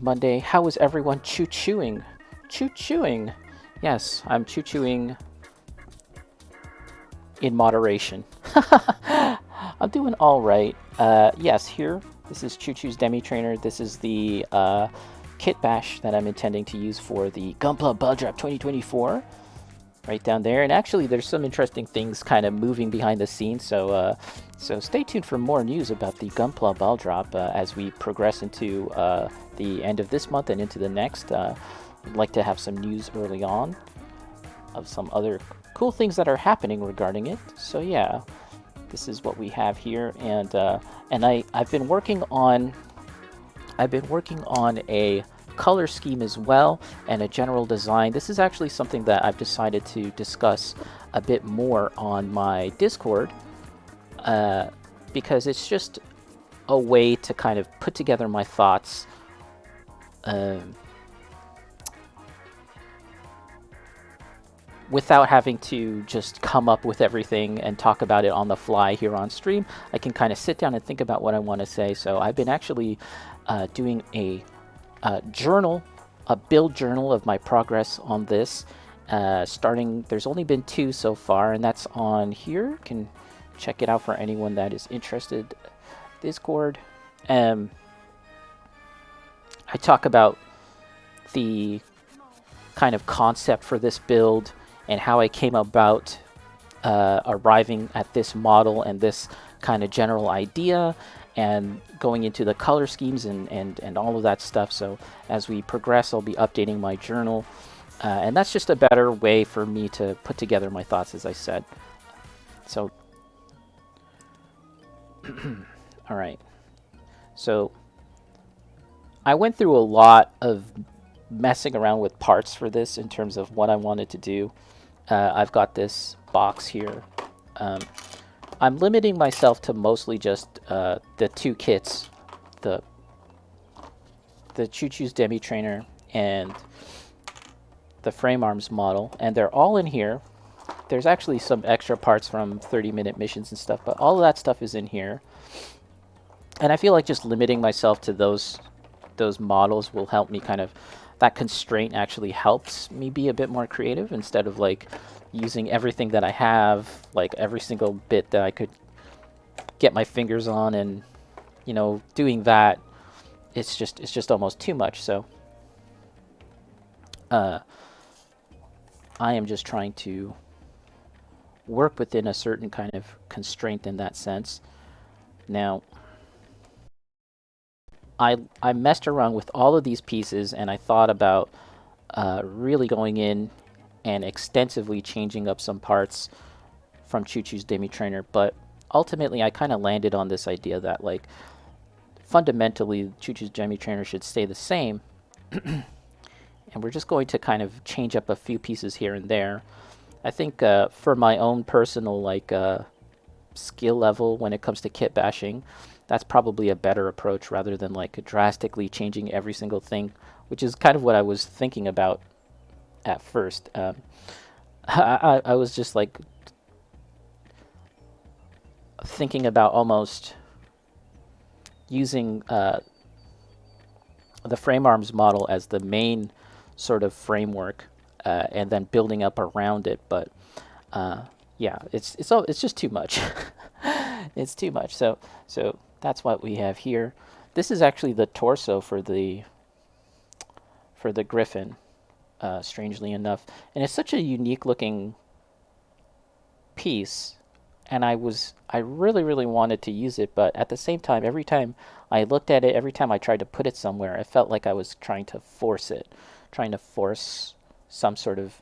Monday. How is everyone choo-chooing? Choo-chooing. Yes, I'm choo-chooing in moderation. I'm doing all right. Yes, here. This is Choo Choo's Demi Trainer. This is the kit bash that I'm intending to use for the Gunpla Ball Drop 2024. Right down there. And actually, there's some interesting things kind of moving behind the scenes. So stay tuned for more news about the Gunpla Ball Drop as we progress into the end of this month and into the next. I'd like to have some news early on of some other cool things that are happening regarding it. So yeah, this is what we have here, and I've been working on a color scheme as well and a general design. This is actually something that I've decided to discuss a bit more on my Discord because it's just a way to kind of put together my thoughts without having to just come up with everything and talk about it on the fly here on stream. I can kind of sit down and think about what I want to say. So I've been actually doing a journal, a build journal of my progress on this. Starting, there's only been 2 so far, and that's on here. You can check it out for anyone that is interested. Discord. I talk about the kind of concept for this build and how I came about arriving at this model and this kind of general idea, and going into the color schemes and all of that stuff. So as we progress, I'll be updating my journal. And that's just a better way for me to put together my thoughts, as I said. So, all right. So I went through a lot of messing around with parts for this in terms of what I wanted to do. I've got this box here. I'm limiting myself to mostly just the 2 kits, the Choo Choo's Demi Trainer and the frame arms model, and they're all in here. There's actually some extra parts from 30-minute missions and stuff, but all of that stuff is in here. And I feel like just limiting myself to those models will help me kind of, that constraint actually helps me be a bit more creative instead of like using everything that I have, like every single bit that I could get my fingers on, and you know, doing that, it's just almost too much. So I am just trying to work within a certain kind of constraint in that sense. Now, I messed around with all of these pieces, and I thought about really going in and extensively changing up some parts from Choo Choo's Demi Trainer, but ultimately I kind of landed on this idea that like fundamentally Choo Choo's Demi Trainer should stay the same, and we're just going to kind of change up a few pieces here and there. I think for my own personal like skill level when it comes to kit bashing, that's probably a better approach rather than like drastically changing every single thing, which is kind of what I was thinking about at first. I was just like thinking about almost using the frame arms model as the main sort of framework, and then building up around it. But yeah, it's just too much. It's too much. So that's what we have here. This is actually the torso for the Griffin, strangely enough, and it's such a unique looking piece. And I really wanted to use it, but at the same time, every time I looked at it, every time I tried to put it somewhere, I felt like I was trying to force it, trying to force some sort of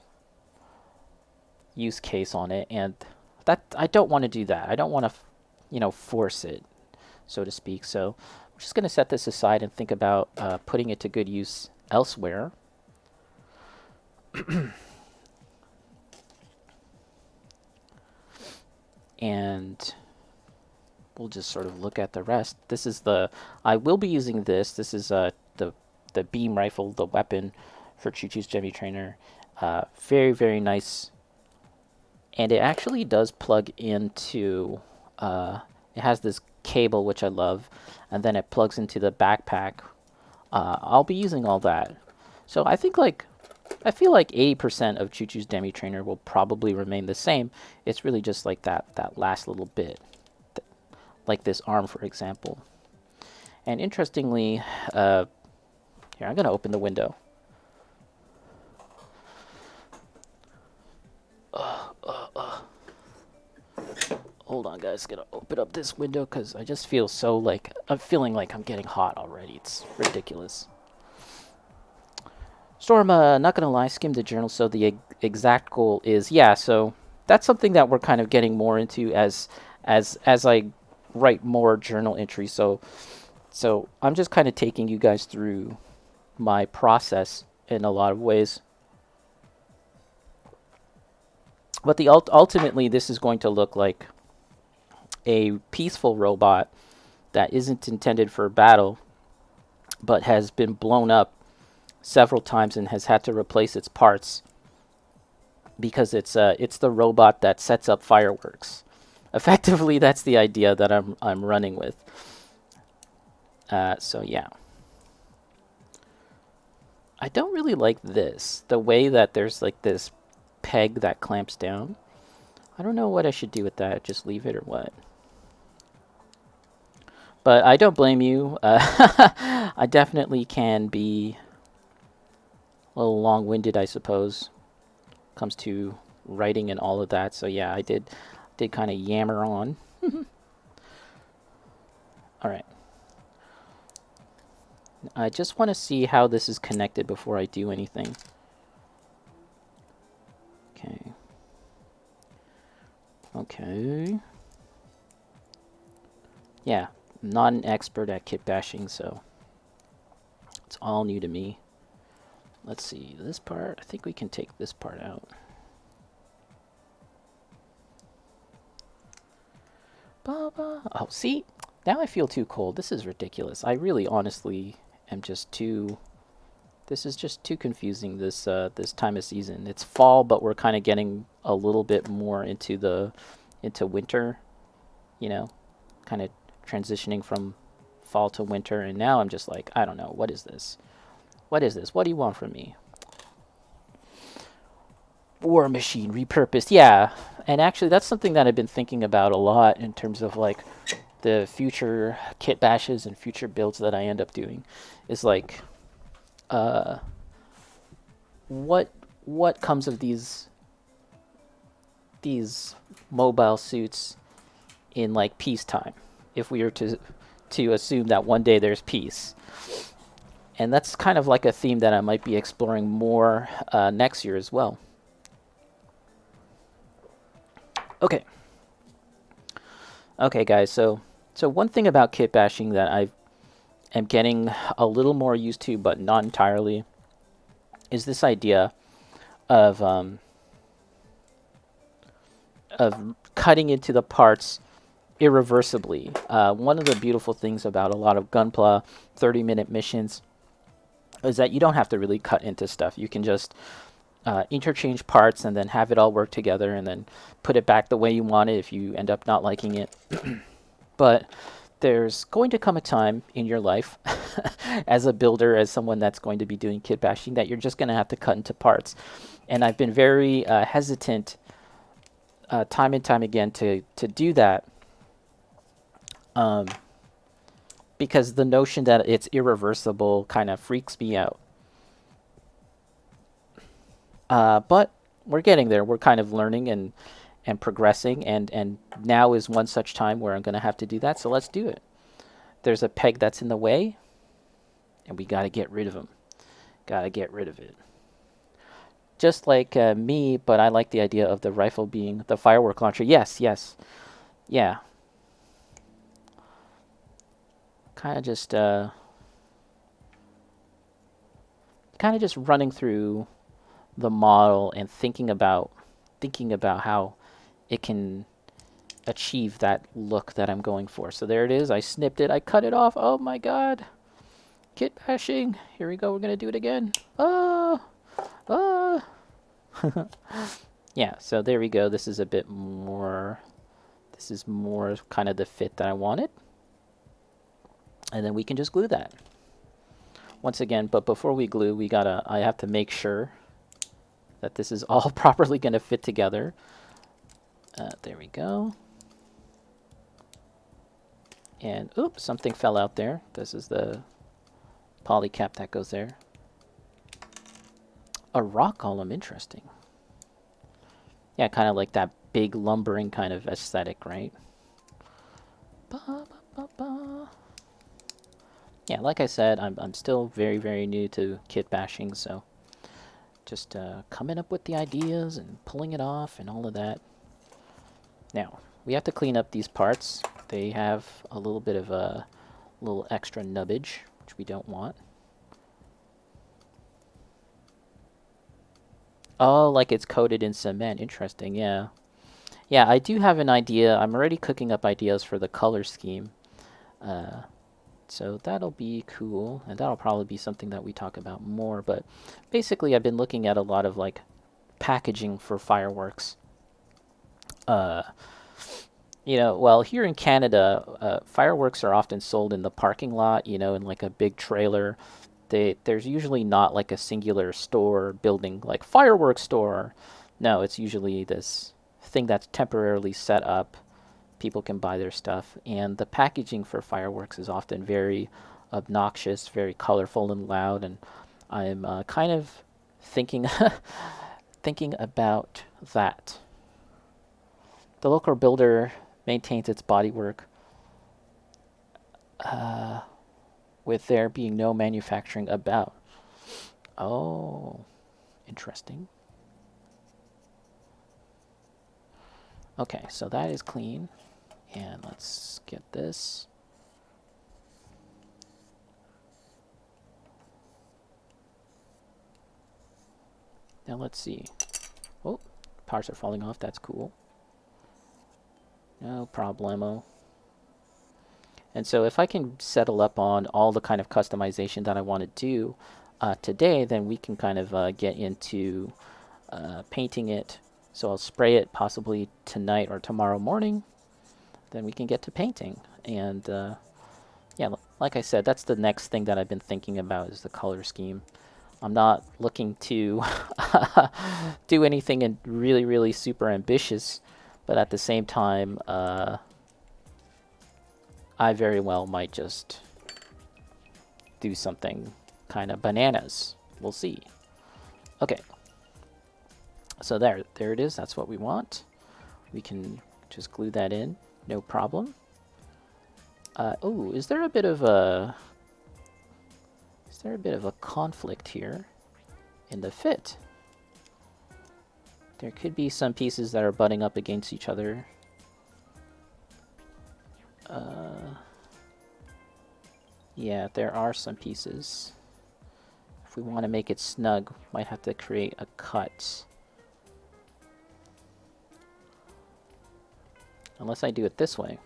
use case on it, and that I don't want to do that. I don't want to, you know, force it, so to speak. So I'm just going to set this aside and think about putting it to good use elsewhere. And we'll just sort of look at the rest. This is I will be using this. This is the beam rifle, the weapon for Choo Choo's Demi Trainer. Very, very nice. And it actually does plug into, it has this cable, which I love, and then it plugs into the backpack I'll be using all that. So I feel like 80% of Choo Choo's Demi Trainer will probably remain the same. It's really just like that last little bit, like this arm, for example. And interestingly, here, I'm going to open the window. Hold on, guys. Gonna open up this window because I just feel so like I'm feeling like I'm getting hot already. It's ridiculous. Storm, not gonna lie, skimmed the journal. So the exact goal is, yeah. So that's something that we're kind of getting more into as I write more journal entries. So I'm just kind of taking you guys through my process in a lot of ways. But ultimately, this is going to look like a peaceful robot that isn't intended for battle, but has been blown up several times and has had to replace its parts because it's the robot that sets up fireworks. Effectively, that's the idea that I'm running with. So yeah, I don't really like this. The way that there's like this peg that clamps down. I don't know what I should do with that. Just leave it or what? But I don't blame you. I definitely can be a little long-winded, I suppose, comes to writing and all of that. So yeah, I did kind of yammer on. All right. I just want to see how this is connected before I do anything. Okay. Okay. Yeah, I'm not an expert at kit bashing, so it's all new to me. Let's see, this part, I think we can take this part out. Oh, see? Now I feel too cold. This is ridiculous. I really honestly am just too... This is just too confusing, this this time of season. It's fall, but we're kind of getting a little bit more into winter, you know, kind of transitioning from fall to winter, and now I'm just like, I don't know, what is this? What is this? What do you want from me? War machine repurposed. Yeah, and actually that's something that I've been thinking about a lot in terms of like the future kit bashes and future builds that I end up doing is like what comes of these mobile suits in like peacetime, if we were to assume that one day there's peace. And that's kind of like a theme that I might be exploring more next year as well. Okay. Okay, guys. So one thing about kit bashing that I am getting a little more used to, but not entirely, is this idea of cutting into the parts irreversibly. One of the beautiful things about a lot of Gunpla 30-minute missions is that you don't have to really cut into stuff. You can just interchange parts and then have it all work together and then put it back the way you want it if you end up not liking it. But there's going to come a time in your life as a builder, as someone that's going to be doing kit bashing, that you're just going to have to cut into parts. And I've been very hesitant time and time again to do that, because the notion that it's irreversible kind of freaks me out. But we're getting there. We're kind of learning and progressing, and now is one such time where I'm going to have to do that, so let's do it. There's a peg that's in the way, and we got to get rid of him. Got to get rid of it. Just like me, but I like the idea of the rifle being the firework launcher. Yes, yes. Yeah. Kind of just running through the model and thinking about how it can achieve that look that I'm going for. So there it is. I snipped it. I cut it off. Oh my god. Kit bashing. Here we go. We're going to do it again. Oh. Oh. Yeah, so there we go. This is a bit more... This is more kind of the fit that I wanted. And then we can just glue that. once again, but before we glue, I have to make sure that this is all properly going to fit together. There we go. And oops, something fell out there. This is the poly cap that goes there. A rock column, interesting. Yeah, kind of like that big lumbering kind of aesthetic, right? Ba, ba, ba, ba. Yeah, like I said, I'm still very, very new to kit bashing, so just coming up with the ideas and pulling it off and all of that. Now, we have to clean up these parts. They have a little bit of a little extra nubbage, which we don't want. Oh, like it's coated in cement. Interesting, yeah. Yeah, I do have an idea. I'm already cooking up ideas for the color scheme. So that'll be cool, and that'll probably be something that we talk about more. But basically, I've been looking at a lot of like packaging for fireworks. Uh, well, here in Canada, fireworks are often sold in the parking lot, in like a big trailer. There's usually not like a singular store building like fireworks store. No, it's usually this thing that's temporarily set up. People can buy their stuff, and the packaging for fireworks is often very obnoxious, very colorful and loud. And I'm kind of thinking thinking about that. The local builder maintains its bodywork with there being no manufacturing about. Oh, interesting. Okay, so that is clean. And let's get this. Now let's see. Oh, parts are falling off. That's cool. No problemo. And so if I can settle up on all the kind of customization that I want to do today, then we can kind of get into painting it. So I'll spray it possibly tonight or tomorrow morning. Then we can get to painting. And yeah, like I said, that's the next thing that I've been thinking about is the color scheme. I'm not looking to do anything really, really super ambitious, but at the same time, I very well might just do something kind of bananas. We'll see. Okay. So there it is. That's what we want. We can just glue that in, no problem. Oh, is there a bit of a conflict here in the fit? There could be some pieces that are butting up against each other. Yeah, there are some pieces. If we want to make it snug, we might have to create a cut. Unless I do it this way.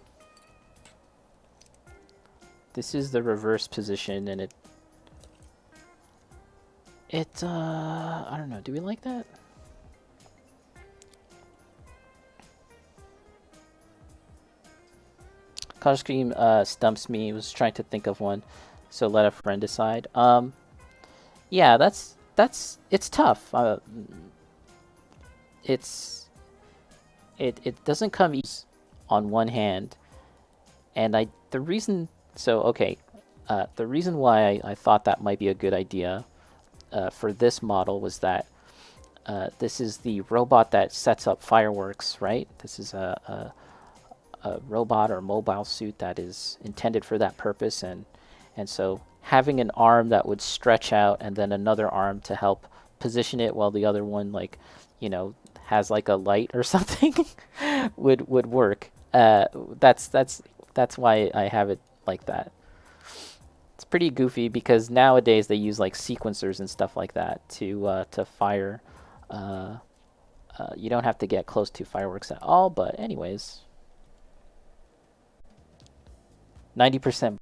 This is the reverse position, and I don't know, do we like that? Color scheme stumps me. I was trying to think of one, so let a friend decide. Yeah, it's tough. It doesn't come easy on one hand, and the reason why I thought that might be a good idea for this model was that this is the robot that sets up fireworks, right? This is a robot or mobile suit that is intended for that purpose, and so having an arm that would stretch out and then another arm to help position it while the other one has like a light or something would work. That's why I have it like that. It's pretty goofy because nowadays they use like sequencers and stuff like that to fire. You don't have to get close to fireworks at all, but anyways, 90%